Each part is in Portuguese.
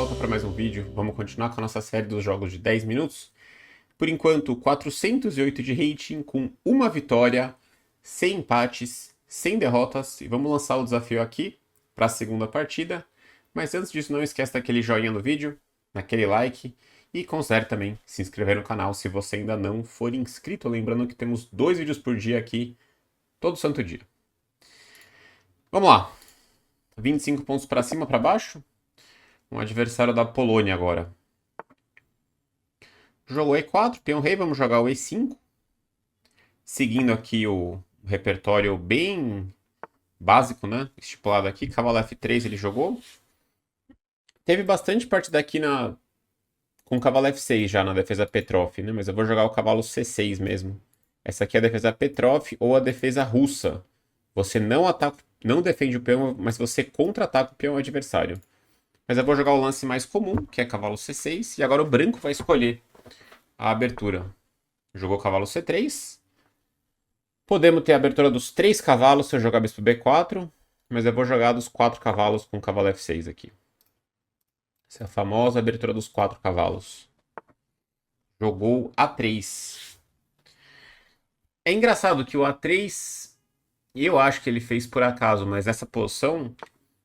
volta para mais um vídeo. Vamos continuar com a nossa série dos jogos de 10 minutos. Por enquanto, 408 de rating, com uma vitória, 100 empates, 100 derrotas. E vamos lançar o desafio aqui para a segunda partida. Mas antes disso, não esquece daquele joinha no vídeo, daquele like. E considere também se inscrever no canal se você ainda não for inscrito. Lembrando que temos 2 vídeos por dia aqui, todo santo dia. Vamos lá. 25 pontos para cima, para baixo. Um adversário da Polônia agora. Jogou E4, peão rei, vamos jogar o E5. Seguindo aqui o repertório bem básico, né? Estipulado aqui. Cavalo F3 ele jogou. Teve bastante partida aqui com o cavalo F6 já na defesa Petrov, né? Mas eu vou jogar o cavalo C6 mesmo. Essa aqui é a defesa Petrov ou a defesa russa. Você não ataca, não defende o peão, mas você contra-ataca o peão adversário. Mas eu vou jogar o lance mais comum, que é cavalo C6. E agora o branco vai escolher a abertura. Jogou cavalo C3. Podemos ter a abertura dos 3 cavalos se eu jogar bispo B4. Mas eu vou jogar dos 4 cavalos com cavalo F6 aqui. Essa é a famosa abertura dos 4 cavalos. Jogou A3. É engraçado que o A3, eu acho que ele fez por acaso, mas essa posição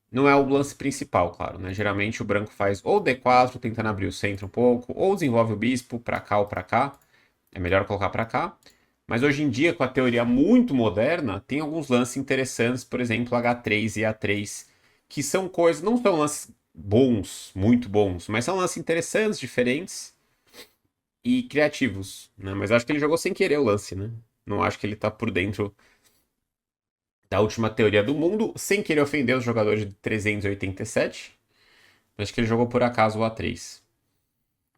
não é o lance principal, claro, né? Geralmente o branco faz ou D4, tentando abrir o centro um pouco, ou desenvolve o bispo para cá ou para cá. É melhor colocar para cá. Mas hoje em dia, com a teoria muito moderna, tem alguns lances interessantes, por exemplo, H3 e A3, que são coisas, não são lances bons, muito bons, mas são lances interessantes, diferentes e criativos, né? Mas acho que ele jogou sem querer o lance, né? Não acho que ele tá por dentro da última teoria do mundo, sem querer ofender os jogadores de 387. Acho que ele jogou por acaso o A3.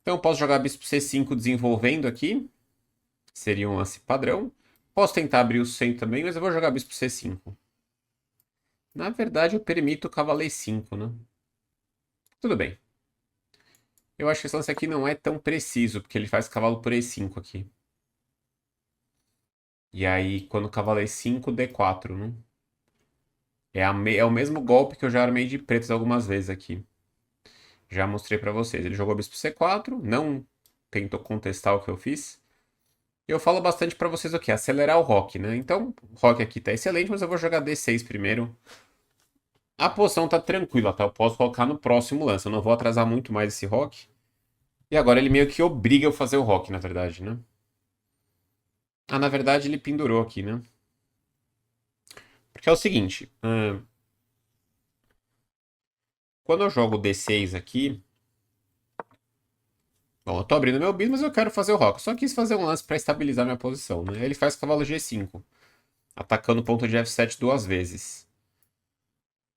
Então eu posso jogar bispo C5 desenvolvendo aqui. Seria um lance padrão. Posso tentar abrir o centro também, mas eu vou jogar bispo C5. Na verdade, eu permito o cavalo E5, né? Tudo bem. Eu acho que esse lance aqui não é tão preciso, porque ele faz cavalo por E5 aqui. E aí, quando o cavalo E5, D4, né? É o mesmo golpe que eu já armei de pretos algumas vezes aqui. Já mostrei pra vocês. Ele jogou bispo C4, não tentou contestar o que eu fiz. Eu falo bastante pra vocês o quê? Acelerar o rock, né? Então, o rock aqui tá excelente, mas eu vou jogar D6 primeiro. A posição tá tranquila, tá? Eu posso colocar no próximo lance. Eu não vou atrasar muito mais esse rock. E agora ele meio que obriga eu a fazer o rock, na verdade, né? Ah, na verdade ele pendurou aqui, né? Porque é o seguinte. Quando eu jogo D6 aqui... Bom, eu tô abrindo meu bis, mas eu quero fazer o rock. Só quis fazer um lance pra estabilizar minha posição, né? Ele faz cavalo G5. Atacando o ponto de F7 duas vezes.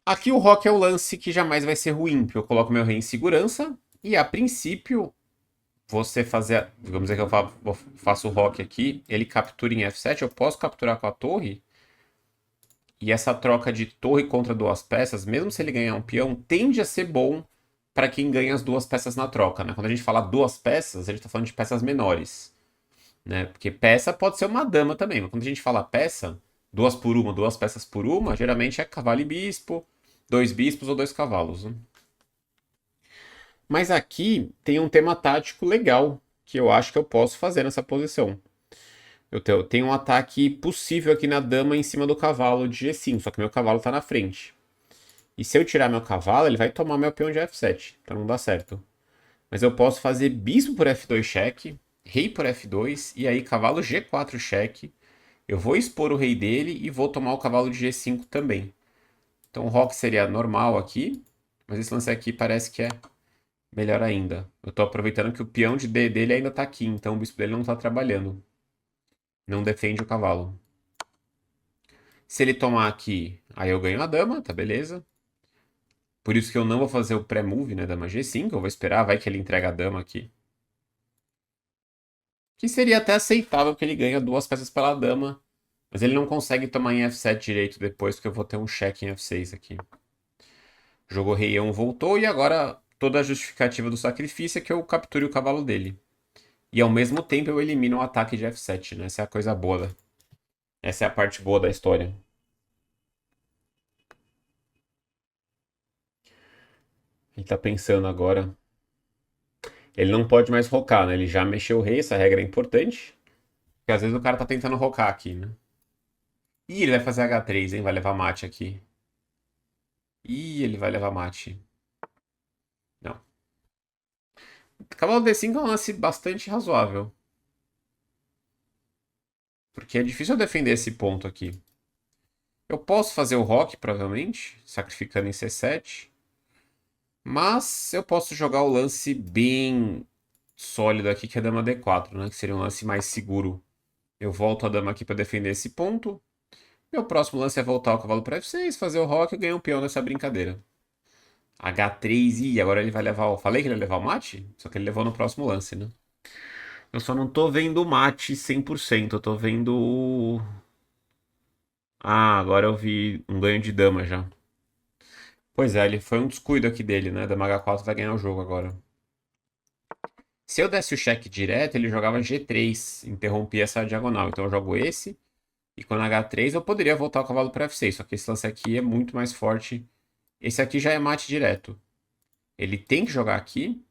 Aqui o rock é o lance que jamais vai ser ruim, porque eu coloco meu rei em segurança. E a princípio, você fazer. Vamos dizer que eu faço o rock aqui, ele captura em F7, eu posso capturar com a torre. E essa troca de torre contra duas peças, mesmo se ele ganhar um peão, tende a ser bom para quem ganha as duas peças na troca, né? Quando a gente fala duas peças, a gente tá falando de peças menores, né? Porque peça pode ser uma dama também, mas quando a gente fala peça, duas por uma, duas peças por uma, geralmente é cavalo e bispo, dois bispos ou dois cavalos, né? Mas aqui tem um tema tático legal que eu acho que eu posso fazer nessa posição. Eu tenho um ataque possível aqui na dama em cima do cavalo de G5, só que meu cavalo tá na frente. E se eu tirar meu cavalo, ele vai tomar meu peão de F7, então não dá certo. Mas eu posso fazer bispo por F2 cheque, rei por F2, e aí cavalo G4 cheque. Eu vou expor o rei dele e vou tomar o cavalo de G5 também. Então o roque seria normal aqui, mas esse lance aqui parece que é melhor ainda. Eu tô aproveitando que o peão de D dele ainda tá aqui, então o bispo dele não tá trabalhando. Não defende o cavalo. Se ele tomar aqui, aí eu ganho a dama, tá beleza. Por isso que eu não vou fazer o pré-move, né, dama G5, eu vou esperar, vai que ele entrega a dama aqui. Que seria até aceitável que ele ganha duas peças pela dama, mas ele não consegue tomar em F7 direito depois, porque eu vou ter um cheque em F6 aqui. Jogou rei E1, voltou, e agora toda a justificativa do sacrifício é que eu capture o cavalo dele. E ao mesmo tempo eu elimino o ataque de F7, né? Essa é a coisa boa. Essa é a parte boa da história. Ele tá pensando agora. Ele não pode mais rocar, né? Ele já mexeu o rei, essa regra é importante. Porque às vezes o cara tá tentando rocar aqui, né? Ih, ele vai fazer H3, hein? Vai levar mate aqui. Ih, ele vai levar mate. Não. Cavalo D5 é um lance bastante razoável. Porque é difícil eu defender esse ponto aqui. Eu posso fazer o rock, provavelmente, sacrificando em C7. Mas eu posso jogar o lance bem sólido aqui, que é a dama D4, né? Que seria um lance mais seguro. Eu volto a dama aqui para defender esse ponto. Meu próximo lance é voltar o cavalo para F6, fazer o rock e ganhar um peão nessa brincadeira. H3, e agora ele vai levar o... Falei que ele ia levar o mate? Só que ele levou no próximo lance, né? Eu só não tô vendo o mate 100%, eu tô vendo o... Ah, agora eu vi um ganho de dama já. Pois é, ele foi um descuido aqui dele, né? Dama H4 vai ganhar o jogo agora. Se eu desse o cheque direto, ele jogava G3, interrompia essa diagonal. Então eu jogo esse, e quando H3 eu poderia voltar o cavalo para F6, só que esse lance aqui é muito mais forte. Esse aqui já é mate direto. Ele tem que jogar aqui.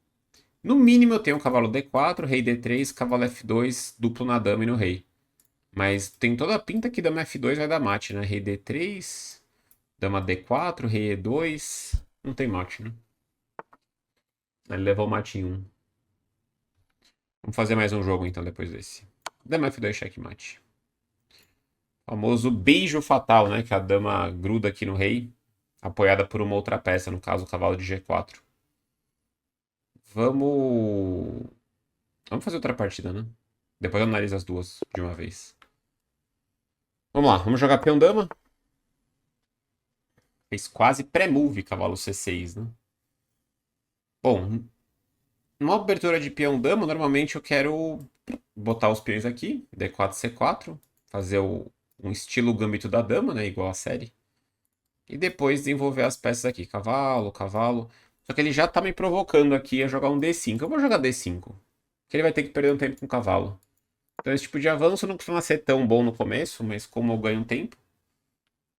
No mínimo eu tenho o cavalo D4, rei D3, cavalo F2, duplo na dama e no rei. Mas tem toda a pinta que dama F2 vai dar mate, né? Rei D3, dama D4, rei E2. Não tem mate, né? Ele levou o mate em 1. Vamos fazer mais um jogo então depois desse. Dama F2 checkmate. Famoso beijo fatal, né? Que a dama gruda aqui no rei, apoiada por uma outra peça, no caso o cavalo de G4. Vamos. Vamos fazer outra partida, né? Depois eu analiso as duas de uma vez. Vamos lá, vamos jogar peão dama. Fez quase pré-move cavalo C6, né? Bom, numa abertura de peão dama, normalmente eu quero botar os peões aqui, D4, C4, fazer um estilo gambito da dama, né? Igual a série. E depois desenvolver as peças aqui, cavalo, cavalo. Só que ele já tá me provocando aqui a jogar um D5. Eu vou jogar D5. Que ele vai ter que perder um tempo com o cavalo. Então esse tipo de avanço não costuma ser tão bom no começo, mas como eu ganho um tempo.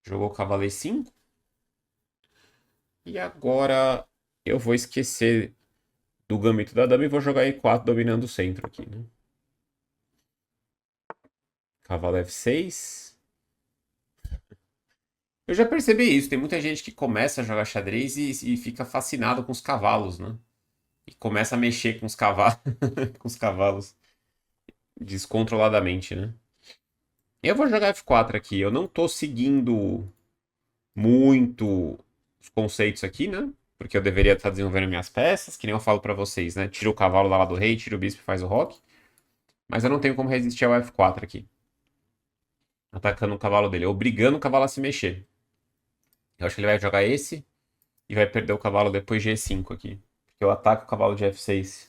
Jogou o cavalo E5. E agora eu vou esquecer do gambito da dama e vou jogar E4 dominando o centro aqui, né? Cavalo F6. Eu já percebi isso, tem muita gente que começa a jogar xadrez e fica fascinado com os cavalos, né? E começa a mexer com os cavalos, com os cavalos descontroladamente, né? Eu vou jogar F4 aqui. Eu não tô seguindo muito os conceitos aqui, né? Porque eu deveria estar desenvolvendo minhas peças, que nem eu falo pra vocês, né? Tira o cavalo lá do rei, tira o bispo e faz o roque. Mas eu não tenho como resistir ao F4 aqui. Atacando o cavalo dele, obrigando o cavalo a se mexer. Eu acho que ele vai jogar esse e vai perder o cavalo depois de E5 aqui. Porque eu ataco o cavalo de F6.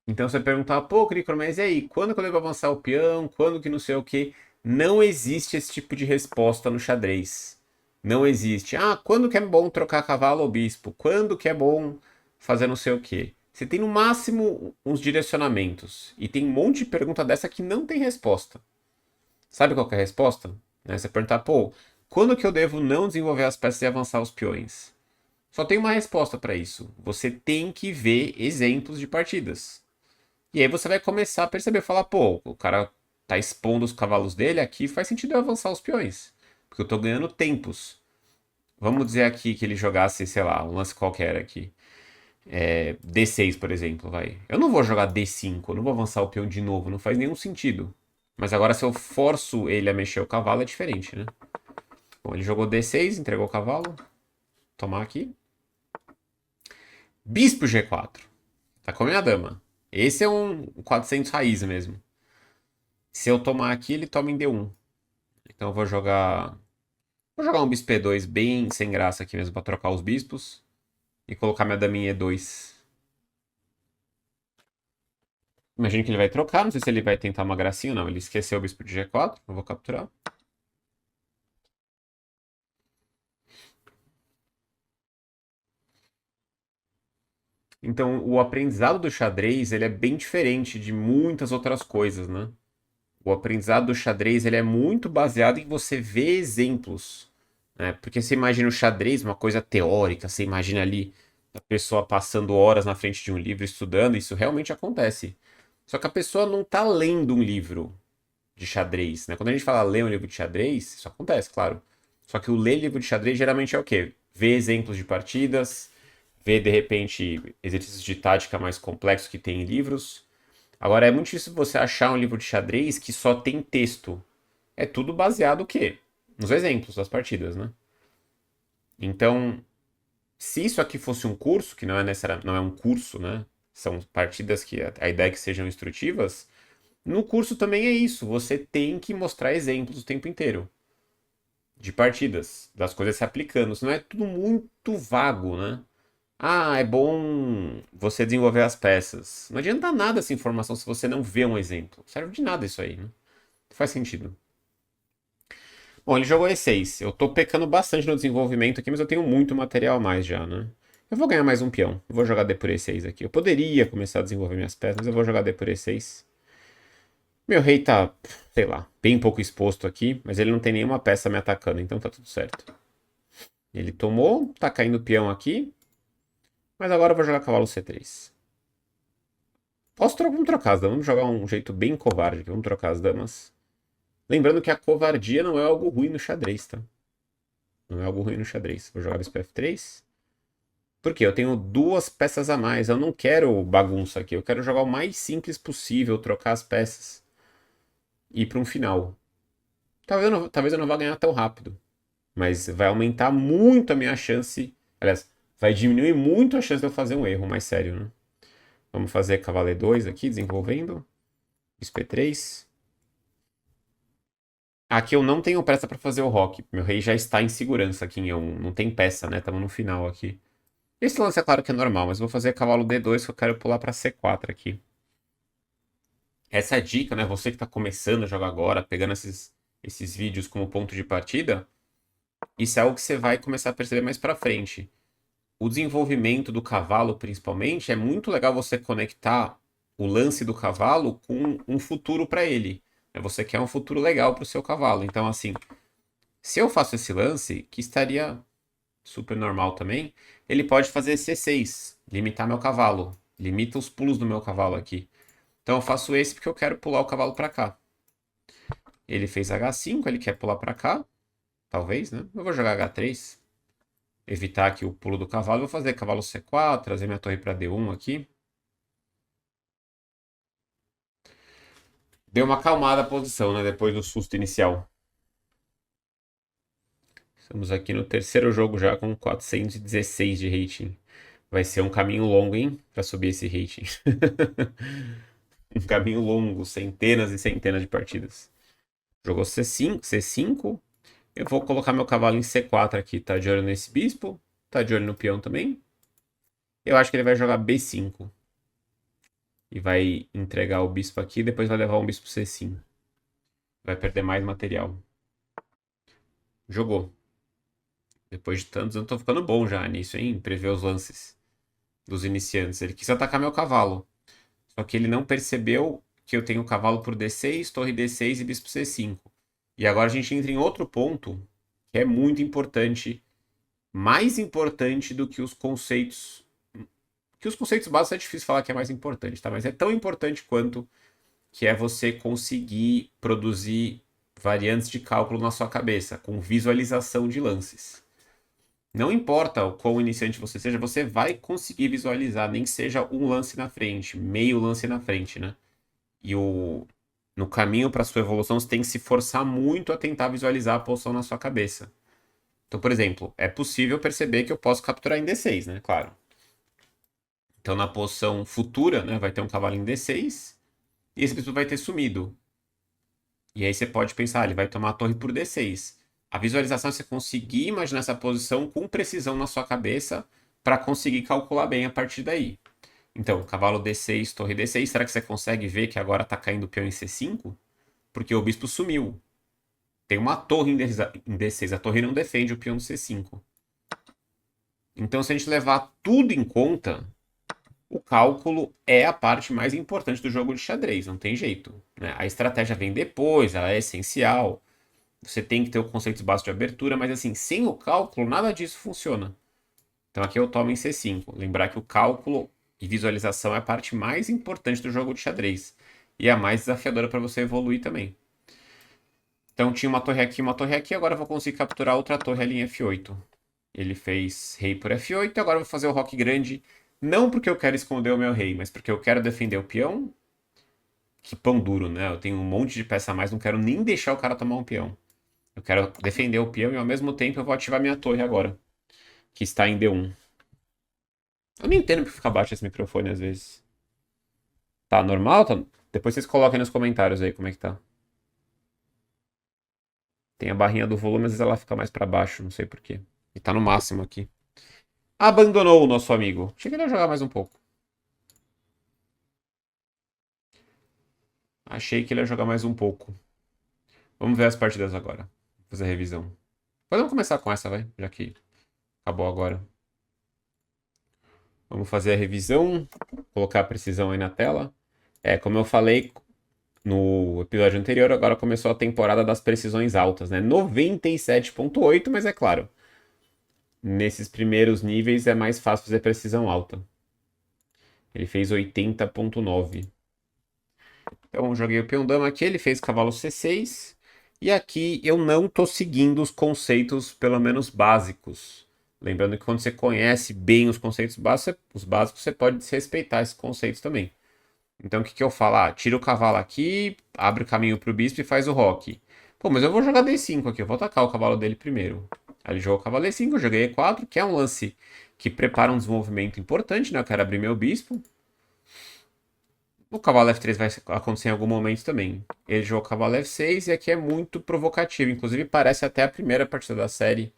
Então você perguntar, pô, Cricor, mas e aí? Quando que eu devo avançar o peão? Quando que não sei o quê? Não existe esse tipo de resposta no xadrez. Não existe. Ah, quando que é bom trocar cavalo ou bispo? Quando que é bom fazer não sei o quê? Você tem no máximo uns direcionamentos. E tem um monte de pergunta dessa que não tem resposta. Sabe qual que é a resposta? Né? Você perguntar, pô, quando que eu devo não desenvolver as peças e avançar os peões? Só tem uma resposta para isso. Você tem que ver exemplos de partidas. E aí você vai começar a perceber, falar, pô, o cara tá expondo os cavalos dele, aqui faz sentido eu avançar os peões. Porque eu tô ganhando tempos. Vamos dizer aqui que ele jogasse, sei lá, um lance qualquer aqui. D6, por exemplo, vai. Eu não vou jogar D5, eu não vou avançar o peão de novo, não faz nenhum sentido. Mas agora se eu forço ele a mexer o cavalo é diferente, né? Bom, ele jogou D6, entregou o cavalo. Tomar aqui. Bispo G4. Tá com a minha dama. Esse é um 400 raiz mesmo. Se eu tomar aqui, ele toma em D1. Então eu vou jogar. Vou jogar um bispo E2 bem sem graça aqui mesmo pra trocar os bispos. E colocar minha daminha em E2. Imagino que ele vai trocar. Não sei se ele vai tentar uma gracinha ou não. Ele esqueceu o bispo de G4. Eu vou capturar. Então, o aprendizado do xadrez, ele é bem diferente de muitas outras coisas, né? O aprendizado do xadrez, ele é muito baseado em você ver exemplos. né? Porque você imagina o xadrez, uma coisa teórica, você imagina ali a pessoa passando horas na frente de um livro estudando, isso realmente acontece. Só que a pessoa não tá lendo um livro de xadrez, né? Quando a gente fala ler um livro de xadrez, isso acontece, claro. Só que o ler livro de xadrez geralmente é o quê? Ver exemplos de partidas, ver de repente exercícios de tática mais complexos que tem em livros. Agora é muito difícil você achar um livro de xadrez que só tem texto. É tudo baseado o quê? Nos exemplos das partidas, né? Então, se isso aqui fosse um curso, que não é necessariamente, não é um curso, né? São partidas que a ideia é que sejam instrutivas. No curso também é isso. Você tem que mostrar exemplos o tempo inteiro de partidas, das coisas se aplicando. Senão é tudo muito vago, né? Ah, é bom você desenvolver as peças. Não adianta nada essa informação se você não vê um exemplo. Não serve de nada isso aí, né? Não faz sentido. Bom, ele jogou E6. Eu tô pecando bastante no desenvolvimento aqui, mas eu tenho muito material a mais já, né? Eu vou ganhar mais um peão. Eu vou jogar D por E6 aqui. Eu poderia começar a desenvolver minhas peças, mas eu vou jogar D por E6. Meu rei tá, sei lá, bem pouco exposto aqui, mas ele não tem nenhuma peça me atacando, então tá tudo certo. Ele tomou, tá caindo o peão aqui, mas agora eu vou jogar cavalo C3. Vamos trocar as damas, vamos jogar um jeito bem covarde aqui, vamos trocar as damas. Lembrando que a covardia não é algo ruim no xadrez, tá? Não é algo ruim no xadrez. Vou jogar bispo F3. Por quê? Eu tenho duas peças a mais, eu não quero bagunça aqui, eu quero jogar o mais simples possível, trocar as peças e ir para um final. Talvez eu não vá ganhar tão rápido. Mas vai aumentar muito a minha chance. Aliás, vai diminuir muito a chance de eu fazer um erro mais sério, né? Vamos fazer cavalo E2 aqui, desenvolvendo. Bispo E3. Aqui eu não tenho peça para fazer o roque. Meu rei já está em segurança aqui em E1. Não tem peça, né? Estamos no final aqui. Esse lance é claro que é normal, mas eu vou fazer cavalo D2 que eu quero pular para C4 aqui. Essa é a dica, né? Você que está começando a jogar agora, pegando esses vídeos como ponto de partida, isso é algo que você vai começar a perceber mais para frente. O desenvolvimento do cavalo, principalmente, é muito legal você conectar o lance do cavalo com um futuro para ele. Você quer um futuro legal para o seu cavalo. Então, assim, se eu faço esse lance, que estaria super normal também, ele pode fazer C6, limitar meu cavalo, limita os pulos do meu cavalo aqui. Então, eu faço esse porque eu quero pular o cavalo para cá. Ele fez H5, ele quer pular para cá, talvez, né? Eu vou jogar H3. Evitar aqui o pulo do cavalo. Vou fazer cavalo C4, trazer minha torre para D1 aqui. Deu uma acalmada a posição, né? Depois do susto inicial. Estamos aqui no terceiro jogo já com 416 de rating. Vai ser um caminho longo, hein? Para subir esse rating. Um caminho longo, centenas e centenas de partidas. Jogou C5, C5. Eu vou colocar meu cavalo em C4 aqui. Tá de olho nesse bispo. Tá de olho no peão também. Eu acho que ele vai jogar B5. E vai entregar o bispo aqui. Depois vai levar um bispo C5. Vai perder mais material. Jogou. Depois de tantos, eu tô ficando bom já nisso, hein? Prever os lances dos iniciantes. Ele quis atacar meu cavalo. Só que ele não percebeu que eu tenho cavalo por D6, torre D6 e bispo C5. E agora a gente entra em outro ponto que é muito importante. Mais importante do que os conceitos. Que os conceitos básicos é difícil falar que é mais importante, tá? Mas é tão importante quanto que é você conseguir produzir variantes de cálculo na sua cabeça, com visualização de lances. Não importa o quão iniciante você seja, você vai conseguir visualizar, nem que seja um lance na frente, meio lance na frente, né? E no caminho para sua evolução, você tem que se forçar muito a tentar visualizar a posição na sua cabeça. Então, por exemplo, é possível perceber que eu posso capturar em D6, né? Claro. Então, na posição futura, né, vai ter um cavalo em D6 e esse bispo vai ter sumido. E aí você pode pensar, ele vai tomar a torre por D6. A visualização é você conseguir imaginar essa posição com precisão na sua cabeça para conseguir calcular bem a partir daí. Então, cavalo D6, torre D6, será que você consegue ver que agora está caindo o peão em C5? Porque o bispo sumiu. Tem uma torre em D6, a torre não defende o peão do C5. Então, se a gente levar tudo em conta, o cálculo é a parte mais importante do jogo de xadrez, não tem jeito, né? A estratégia vem depois, ela é essencial, Você tem que ter o conceito básico de abertura, mas assim, sem o cálculo, nada disso funciona. Então aqui eu tomo em C5. Lembrar que o cálculo e visualização é a parte mais importante do jogo de xadrez. E é a mais desafiadora para você evoluir também. Então tinha uma torre aqui, agora eu vou conseguir capturar outra torre ali em F8. Ele fez rei por F8, agora eu vou fazer o roque grande. Não porque eu quero esconder o meu rei, mas porque eu quero defender o peão. Que pão duro, né? Eu tenho um monte de peça a mais, não quero nem deixar o cara tomar um peão. Eu quero defender o peão e ao mesmo tempo eu vou ativar minha torre agora, que está em D1. Eu não entendo porque fica baixo esse microfone às vezes. Tá normal? Tá... Depois vocês coloquem nos comentários aí como é que tá. Tem a barrinha do volume, às vezes ela fica mais pra baixo, não sei por quê. E tá no máximo aqui. Abandonou o nosso amigo. Achei que ele ia jogar mais um pouco. Achei que ele ia jogar mais um pouco. Vamos ver as partidas agora. Vou fazer a revisão. Podemos começar com essa, vai, já que acabou agora. Vamos fazer a revisão, colocar a precisão aí na tela. Como eu falei no episódio anterior, agora começou a temporada das precisões altas, né? 97,8, mas é claro, nesses primeiros níveis é mais fácil fazer precisão alta. Ele fez 80,9. Então eu joguei o peão dama aqui, ele fez cavalo C6. E aqui eu não tô seguindo os conceitos, pelo menos básicos. Lembrando que quando você conhece bem os conceitos básicos, você pode desrespeitar esses conceitos também. Então o que, que eu falo? Ah, tira o cavalo aqui, abre o caminho pro bispo e faz o roque. Pô, mas eu vou jogar D5 aqui, eu vou atacar o cavalo dele primeiro. Aí ele jogou o cavalo E5, eu joguei E4, que é um lance que prepara um desenvolvimento importante, né? Eu quero abrir meu bispo. O cavalo F3 vai acontecer em algum momento também. Ele jogou o cavalo F6 e aqui é muito provocativo. Inclusive parece até a primeira partida da série,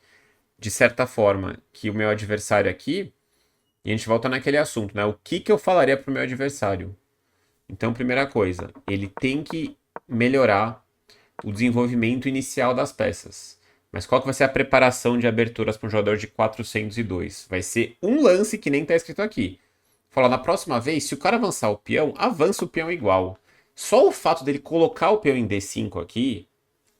de certa forma, que o meu adversário aqui... E a gente volta naquele assunto, né? O que, que eu falaria pro meu adversário? Então, primeira coisa, ele tem que melhorar o desenvolvimento inicial das peças. Mas qual que vai ser a preparação de aberturas para um jogador de 402? Vai ser um lance que nem está escrito aqui. Falar, na próxima vez, se o cara avançar o peão, avança o peão igual. Só o fato dele colocar o peão em D5 aqui,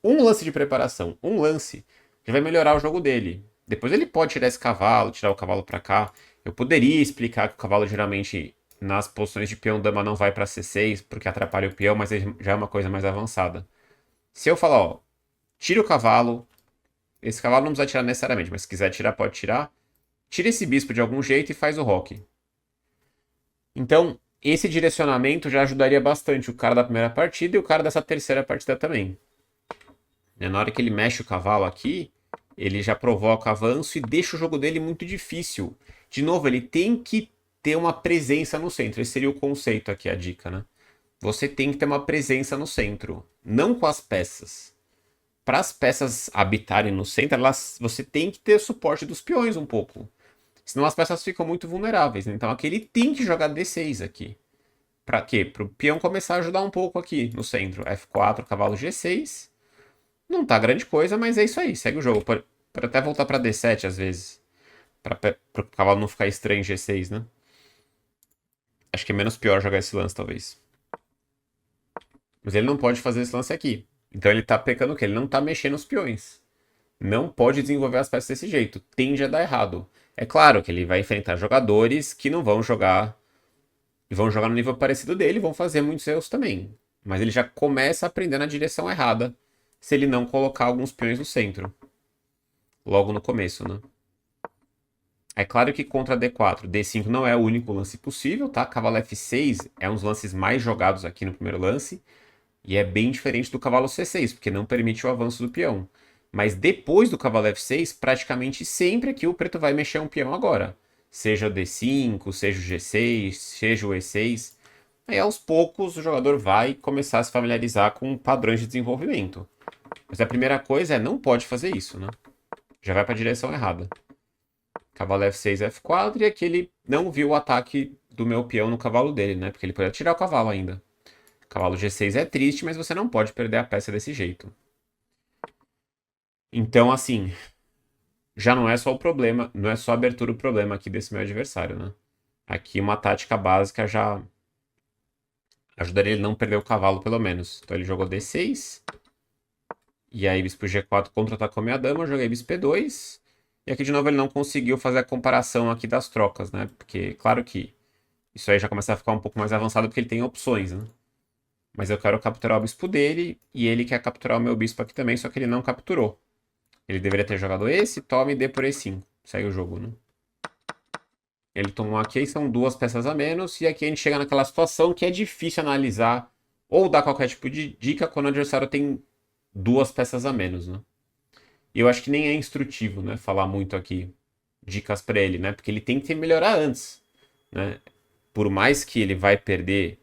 um lance de preparação, um lance, já vai melhorar o jogo dele. Depois ele pode tirar esse cavalo, tirar o cavalo para cá. Eu poderia explicar que o cavalo geralmente nas posições de peão dama não vai para C6 porque atrapalha o peão, mas já é uma coisa mais avançada. Se eu falar, ó, tira o cavalo, esse cavalo não precisa tirar necessariamente, mas se quiser tirar, pode tirar. Tira esse bispo de algum jeito e faz o roque. Então, esse direcionamento já ajudaria bastante o cara da primeira partida e o cara dessa terceira partida também. Na hora que ele mexe o cavalo aqui, ele já provoca avanço e deixa o jogo dele muito difícil. De novo, ele tem que ter uma presença no centro. Esse seria o conceito aqui, a dica, né? Você tem que ter uma presença no centro, não com as peças. Para as peças habitarem no centro, você tem que ter suporte dos peões um pouco. Senão as peças ficam muito vulneráveis. Então aqui ele tem que jogar D6 aqui. Para quê? Para o peão começar a ajudar um pouco aqui no centro. F4, cavalo G6. Não tá grande coisa, mas é isso aí. Segue o jogo. Pode até voltar pra D7 às vezes. Pra o cavalo não ficar estranho em G6, né? Acho que é menos pior jogar esse lance, talvez. Mas ele não pode fazer esse lance aqui. Então ele tá pecando o quê? Ele não tá mexendo os peões. Não pode desenvolver as peças desse jeito. Tende a dar errado. É claro que ele vai enfrentar jogadores que não vão jogar. E vão jogar no nível parecido dele, vão fazer muitos erros também. Mas ele já começa a aprender na direção errada se ele não colocar alguns peões no centro. Logo no começo, né? É claro que contra D4, D5 não é o único lance possível, tá? Cavalo F6 é um dos lances mais jogados aqui no primeiro lance. E é bem diferente do cavalo C6, porque não permite o avanço do peão. Mas depois do cavalo F6, praticamente sempre aqui o preto vai mexer um peão agora. Seja o D5, seja o G6, seja o E6. Aí aos poucos o jogador vai começar a se familiarizar com padrões de desenvolvimento. Mas a primeira coisa é não pode fazer isso, né? Já vai para a direção errada. Cavalo F6, F4, e aqui ele não viu o ataque do meu peão no cavalo dele, né? Porque ele poderia tirar o cavalo ainda. Cavalo G6 é triste, mas você não pode perder a peça desse jeito. Então, assim, já não é só o problema, não é só a abertura o problema aqui desse meu adversário, né? Aqui uma tática básica já ajudaria ele a não perder o cavalo, pelo menos. Então ele jogou D6. E aí bispo G4 contra-atacou minha dama, eu joguei bispo E2. E aqui de novo ele não conseguiu fazer a comparação aqui das trocas, né? Porque, claro que isso aí já começa a ficar um pouco mais avançado porque ele tem opções, né? Mas eu quero capturar o bispo dele e ele quer capturar o meu bispo aqui também, só que ele não capturou. Ele deveria ter jogado esse, tome e D por E5. Segue o jogo, né? Ele tomou aqui, são duas peças a menos, e aqui a gente chega naquela situação que é difícil analisar ou dar qualquer tipo de dica quando o adversário tem duas peças a menos, né? E eu acho que nem é instrutivo, né, falar muito aqui dicas pra ele, né? Porque ele tem que melhorar antes, né? Por mais que ele vai perder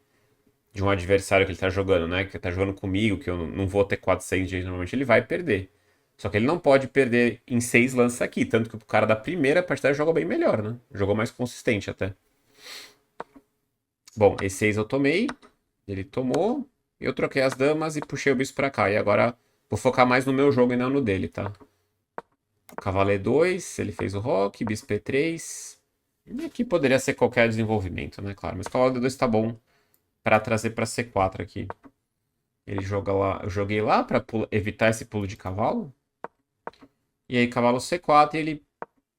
de um adversário que ele tá jogando, né? Que tá jogando comigo, que eu não vou ter 400 de normalmente, ele vai perder. Só que ele não pode perder em 6 lances aqui. Tanto que o cara da primeira partida jogou bem melhor, né? Jogou mais consistente até. Bom, E6 eu tomei. Ele tomou. Eu troquei as damas e puxei o bispo pra cá. E agora vou focar mais no meu jogo e não no dele, tá? Cavalo E2, ele fez o roque, bispo E3. E aqui poderia ser qualquer desenvolvimento, né? Claro, mas cavalo D2 tá bom pra trazer pra C4 aqui. Ele joga lá, eu joguei lá pra evitar esse pulo de cavalo. E aí cavalo C4 e ele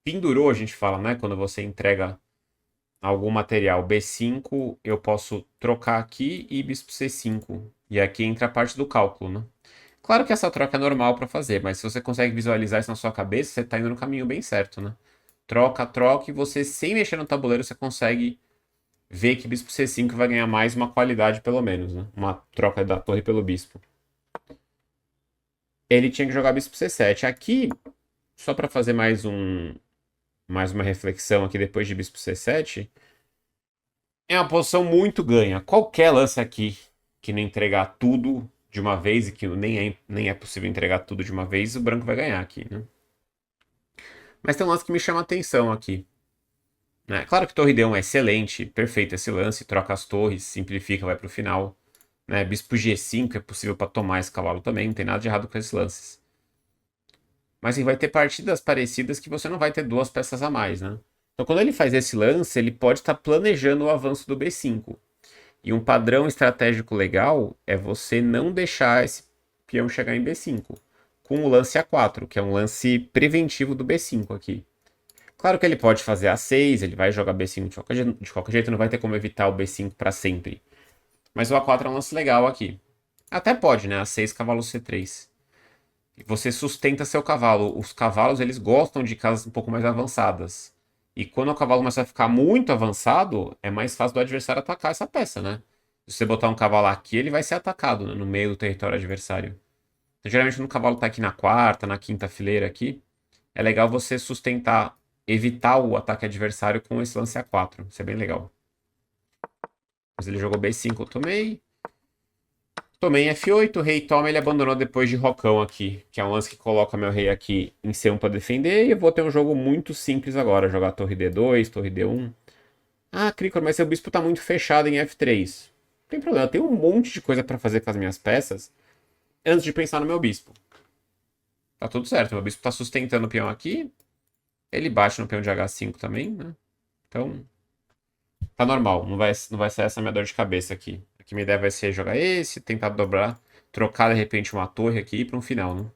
pendurou, a gente fala, né? Quando você entrega algum material B5, eu posso trocar aqui e bispo C5. E aqui entra a parte do cálculo, né? Claro que essa troca é normal para fazer, mas se você consegue visualizar isso na sua cabeça, você tá indo no caminho bem certo, né? Troca, troca, e você, sem mexer no tabuleiro, você consegue ver que bispo C5 vai ganhar mais uma qualidade, pelo menos, né? Uma troca da torre pelo bispo. Ele tinha que jogar bispo C7. Aqui, só para fazer mais uma reflexão aqui depois de bispo C7, é uma posição muito ganha. Qualquer lance aqui que não entregar tudo de uma vez, e que nem é possível entregar tudo de uma vez, o branco vai ganhar aqui, né? Mas tem um lance que me chama a atenção aqui. Né? Claro que torre D1 é excelente, perfeito esse lance, troca as torres, simplifica, vai pro final. Né? Bispo G5 é possível para tomar esse cavalo também, não tem nada de errado com esses lances. Mas vai ter partidas parecidas que você não vai ter duas peças a mais, né? Então quando ele faz esse lance, ele pode estar planejando o avanço do B5. E um padrão estratégico legal é você não deixar esse peão chegar em B5, com o lance A4, que é um lance preventivo do B5 aqui. Claro que ele pode fazer A6, ele vai jogar B5 de qualquer jeito, não vai ter como evitar o B5 para sempre. Mas o A4 é um lance legal aqui. Até pode, né? A6, cavalo C3. E você sustenta seu cavalo. Os cavalos, eles gostam de casas um pouco mais avançadas. E quando o cavalo começa a ficar muito avançado, é mais fácil do adversário atacar essa peça, né? Se você botar um cavalo aqui, ele vai ser atacado, né, no meio do território adversário. Então, geralmente, quando o cavalo tá aqui na quarta, na quinta fileira aqui, é legal você sustentar, evitar o ataque adversário com esse lance A4. Isso é bem legal. Mas ele jogou B5, eu tomei. Tomei F8, o rei toma, ele abandonou depois de rocão aqui, que é um lance que coloca meu rei aqui em C1 para defender, e eu vou ter um jogo muito simples agora, jogar torre D2, torre D1. Ah, Cricor, mas seu bispo tá muito fechado em F3. Não tem problema, eu tenho um monte de coisa para fazer com as minhas peças antes de pensar no meu bispo. Tá tudo certo, meu bispo tá sustentando o peão aqui, ele bate no peão de H5 também, né? Então, tá normal, não vai ser essa minha dor de cabeça aqui. Aqui minha ideia vai ser jogar esse, tentar dobrar, trocar de repente uma torre aqui e ir para um final, né?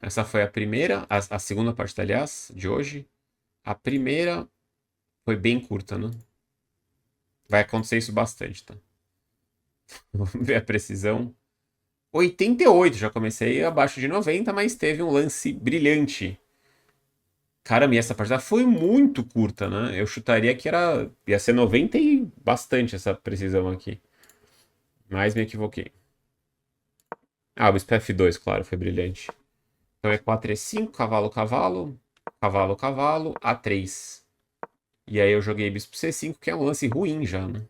Essa foi a primeira, a segunda partida, aliás, de hoje. A primeira foi bem curta, né? Vai acontecer isso bastante, tá? Vamos ver a precisão. 88, já comecei abaixo de 90, mas teve um lance brilhante. Caramba, e essa partida foi muito curta, né? Eu chutaria que ia ser 90 e bastante essa precisão aqui. Mas me equivoquei. Ah, o bispo F2, claro, foi brilhante. Então é 4 E5, cavalo, cavalo, cavalo, cavalo, A3. E aí eu joguei bispo C5, que é um lance ruim já, né?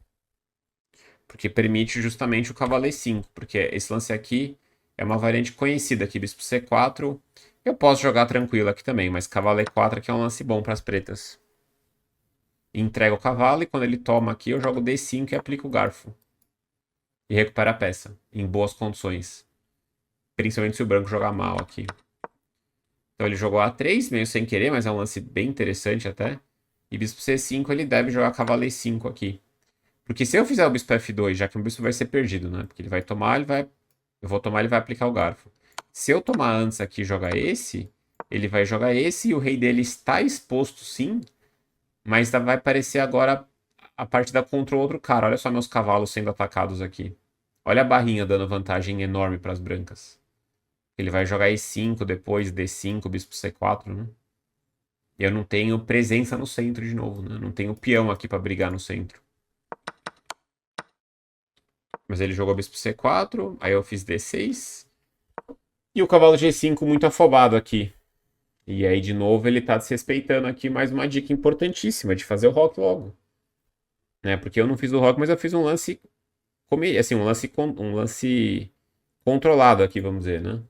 Porque permite justamente o cavalo E5, porque esse lance aqui é uma variante conhecida aqui, bispo C4. Eu posso jogar tranquilo aqui também, mas cavalo E4 aqui é um lance bom para as pretas. Entrega o cavalo e quando ele toma aqui eu jogo D5 e aplico o garfo. E recupera a peça, em boas condições. Principalmente se o branco jogar mal aqui. Então ele jogou A3, meio sem querer, mas é um lance bem interessante até. E bispo C5 ele deve jogar cavalo E5 aqui. Porque se eu fizer o bispo F2, já que o bispo vai ser perdido, né? Porque ele vai tomar, ele vai Eu vou tomar, ele vai aplicar o garfo. Se eu tomar antes aqui e jogar esse, ele vai jogar esse e o rei dele está exposto sim, mas vai aparecer agora a partida contra o outro cara. Olha só meus cavalos sendo atacados aqui. Olha a barrinha dando vantagem enorme para as brancas. Ele vai jogar E5 depois, D5, bispo C4, né? E eu não tenho presença no centro de novo, né? Não tenho peão aqui para brigar no centro. Mas ele jogou bispo C4, aí eu fiz D6. E o cavalo G5 muito afobado aqui. E aí, de novo, ele tá desrespeitando aqui mais uma dica importantíssima de fazer o rock logo. Né? Porque eu não fiz o rock, mas eu fiz um lance, assim, um lance controlado aqui, vamos dizer, né?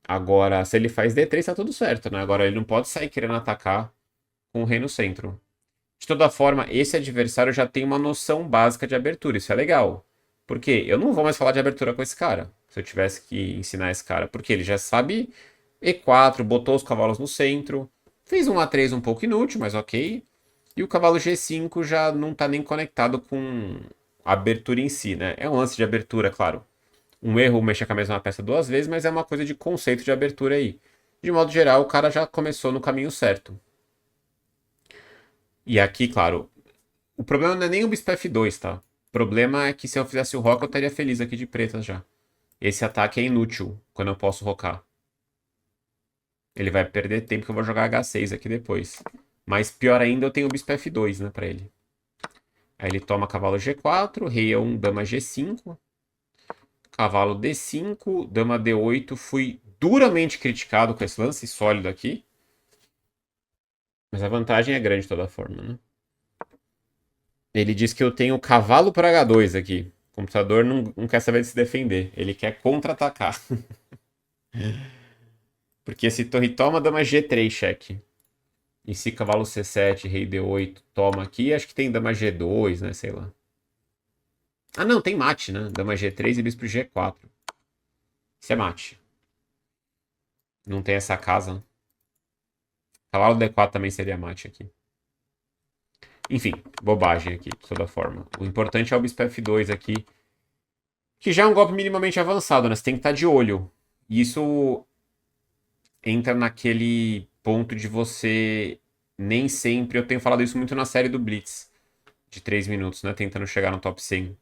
Agora, se ele faz D3, tá tudo certo, né? Agora, ele não pode sair querendo atacar com o rei no centro. De toda forma, esse adversário já tem uma noção básica de abertura. Isso é legal. Por quê? Eu não vou mais falar de abertura com esse cara. Se eu tivesse que ensinar esse cara. Porque ele já sabe E4, botou os cavalos no centro. Fez um A3 um pouco inútil, mas ok. E o cavalo G5 já não está nem conectado com a abertura em si, né? É um lance de abertura, claro. Um erro mexer com a mesma peça duas vezes, mas é uma coisa de conceito de abertura aí. De modo geral, o cara já começou no caminho certo. E aqui, claro, o problema não é nem o bispo F2, tá? O problema é que se eu fizesse o rock, eu estaria feliz aqui de pretas já. Esse ataque é inútil quando eu posso rocar. Ele vai perder tempo que eu vou jogar H6 aqui depois. Mas pior ainda, eu tenho o bispo F2, né, pra ele. Aí ele toma cavalo G4, rei E1, dama G5, cavalo D5, dama D8. Fui duramente criticado com esse lance sólido aqui. Mas a vantagem é grande de toda forma, né? Ele diz que eu tenho cavalo para H2 aqui. O computador não quer saber de se defender. Ele quer contra-atacar. Porque se torre toma, dama G3, cheque. E se cavalo C7, rei D8 toma aqui, acho que tem dama G2, né? Sei lá. Ah, não, tem mate, né? Dama G3 e bispo G4. Isso é mate. Não tem essa casa, né? Cavalo D4 também seria mate aqui. Enfim, bobagem aqui, de toda forma. O importante é o bispo F2 aqui, que já é um golpe minimamente avançado, né? Você tem que estar de olho. E isso entra naquele ponto de você nem sempre. Eu tenho falado isso muito na série do Blitz, de 3 minutos, né? Tentando chegar no top 100.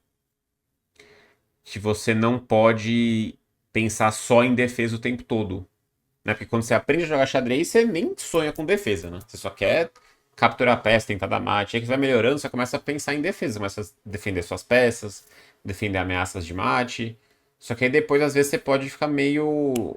Que você não pode pensar só em defesa o tempo todo. Né? Porque quando você aprende a jogar xadrez, você nem sonha com defesa, né? Você só quer capturar a peça, tentar dar mate. Aí que você vai melhorando, você começa a pensar em defesa. Começa a defender suas peças, defender ameaças de mate. Só que aí depois, às vezes, você pode ficar meio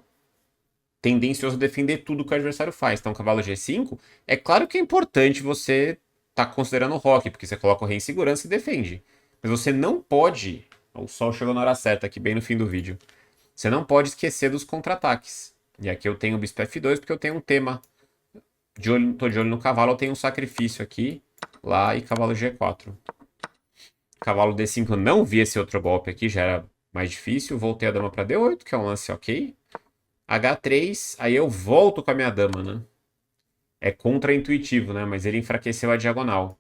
tendencioso a defender tudo que o adversário faz. Então, cavalo G5, é claro que é importante você estar considerando o rock, porque você coloca o rei em segurança e defende. Mas você não pode. O sol chegou na hora certa aqui, bem no fim do vídeo. Você não pode esquecer dos contra-ataques. E aqui eu tenho o bispo F2 porque eu tenho um tema. Tô de olho no cavalo, eu tenho um sacrifício aqui, lá e cavalo G4. Cavalo D5 eu não vi esse outro golpe aqui, já era mais difícil. Voltei a dama para D8, que é um lance ok. H3, aí eu volto com a minha dama, né? É contra-intuitivo, né? Mas ele enfraqueceu a diagonal.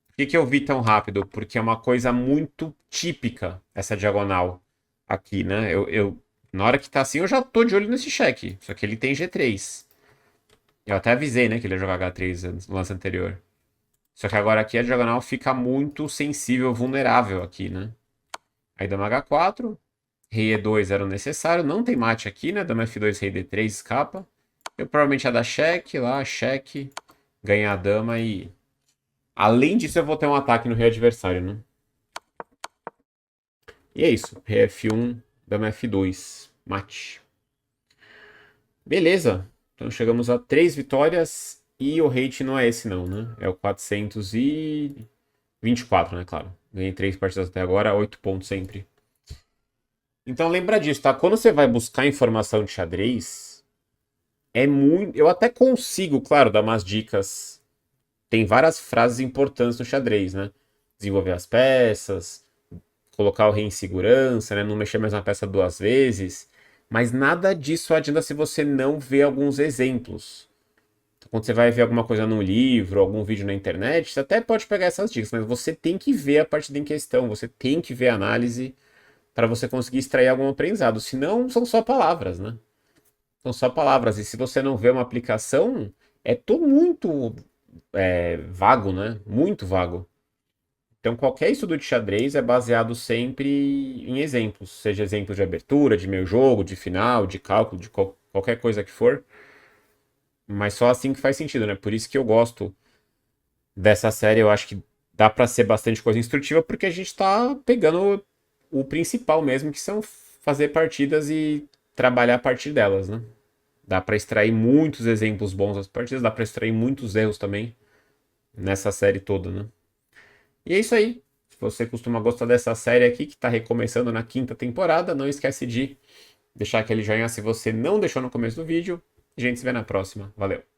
Por que eu vi tão rápido? Porque é uma coisa muito típica essa diagonal aqui, né? Na hora que tá assim, eu já tô de olho nesse cheque. Só que ele tem G3. Eu até avisei, né, que ele ia jogar H3 no lance anterior. Só que agora aqui a diagonal fica muito sensível, vulnerável aqui, né? Aí dama H4, rei E2 era o necessário. Não tem mate aqui, né? Dama F2, rei D3 escapa. Eu provavelmente ia dar cheque lá, cheque, ganhar a dama e... Além disso, eu vou ter um ataque no rei adversário, né? E é isso. Rei F1, dama F2, mate. Beleza. Então chegamos a 3 vitórias e o rate não é esse não, né? É o 424, né? Claro. Ganhei 3 partidas até agora, 8 pontos sempre. Então lembra disso, tá? Quando você vai buscar informação de xadrez, é muito... Eu até consigo, claro, dar umas dicas. Tem várias frases importantes no xadrez, né? Desenvolver as peças, colocar o rei em segurança, né? Não mexer mais na peça duas vezes. Mas nada disso adianta se você não vê alguns exemplos. Então, quando você vai ver alguma coisa no livro, algum vídeo na internet, você até pode pegar essas dicas, mas você tem que ver a partida em questão, você tem que ver a análise para você conseguir extrair algum aprendizado. Senão, são só palavras, né? São só palavras. E se você não vê uma aplicação, é tudo muito vago, né? Muito vago. Então, qualquer estudo de xadrez é baseado sempre em exemplos, seja exemplo de abertura, de meio jogo, de final, de cálculo, de qualquer coisa que for. Mas só assim que faz sentido, né? Por isso que eu gosto dessa série. Eu acho que dá pra ser bastante coisa instrutiva, porque a gente tá pegando o principal mesmo, que são fazer partidas e trabalhar a partir delas, né? Dá pra extrair muitos exemplos bons das partidas, dá pra extrair muitos erros também nessa série toda, né? E é isso aí. Se você costuma gostar dessa série aqui, que tá recomeçando na quinta temporada, não esquece de deixar aquele joinha se você não deixou no começo do vídeo. A gente se vê na próxima. Valeu!